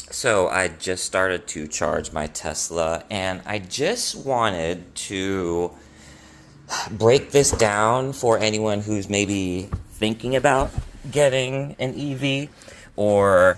So I just started to charge my Tesla, and I just wanted to break this down for anyone who's maybe thinking about getting an EV or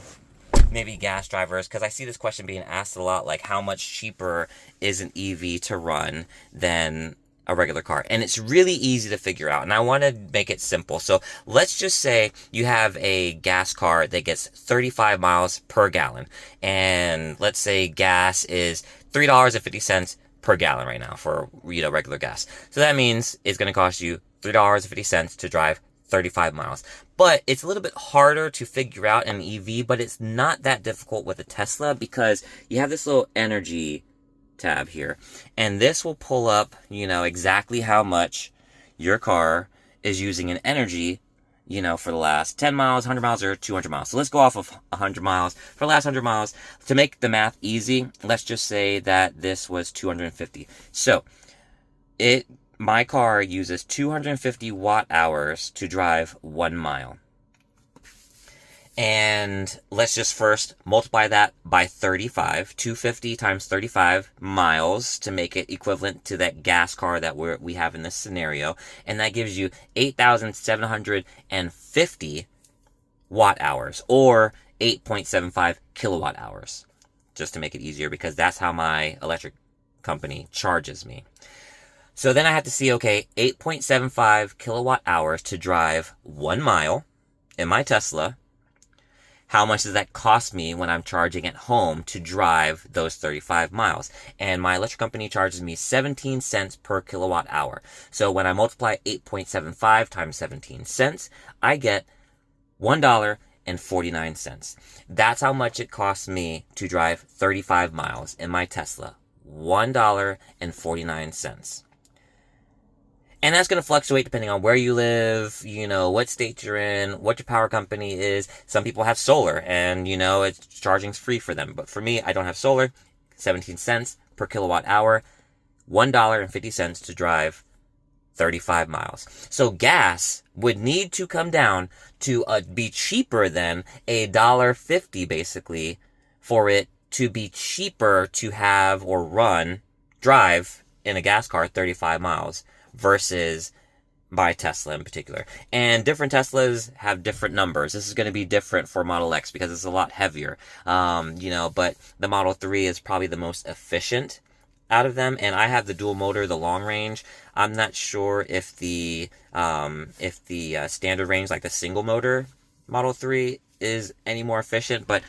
maybe gas drivers, because I see this question being asked a lot, like how much cheaper is an EV to run than a regular car? And it's really easy to figure out, and I want to make it simple. So let's just say you have a gas car that gets 35 miles per gallon, and let's say gas is $3.50 per gallon right now for regular gas. So that means it's going to cost you $3.50 to drive 35 miles. But it's a little bit harder to figure out an EV, but it's not that difficult with a Tesla because you have this little energy tab here. And this will pull up, exactly how much your car is using in energy, for the last 10 miles, 100 miles, or 200 miles. So let's go off of 100 miles. For the last 100 miles, to make the math easy, let's just say that this was 250. So my car uses 250 watt hours to drive 1 mile. And let's just first multiply that by 35. 250 times 35 miles to make it equivalent to that gas car that we have in this scenario. And that gives you 8,750 watt hours, or 8.75 kilowatt hours, just to make it easier, because that's how my electric company charges me. So then I have to see, okay, 8.75 kilowatt hours to drive 1 mile in my Tesla. How much does that cost me when I'm charging at home to drive those 35 miles? And my electric company charges me 17 cents per kilowatt hour. So when I multiply 8.75 times 17 cents, I get $1.49. That's how much it costs me to drive 35 miles in my Tesla. $1.49. And that's going to fluctuate depending on where you live, what state you're in, what your power company is. Some people have solar and, it's charging's free for them. But for me, I don't have solar. 17 cents per kilowatt hour, $1.50 to drive 35 miles. So gas would need to come down to be cheaper than $1.50 basically for it to be cheaper to have or drive in a gas car 35 miles versus my Tesla in particular. And different Teslas have different numbers. This is going to be different for Model X because it's a lot heavier. But the Model 3 is probably the most efficient out of them, and I have the dual motor, the long range. I'm not sure if the standard range, like the single motor Model 3, is any more efficient, but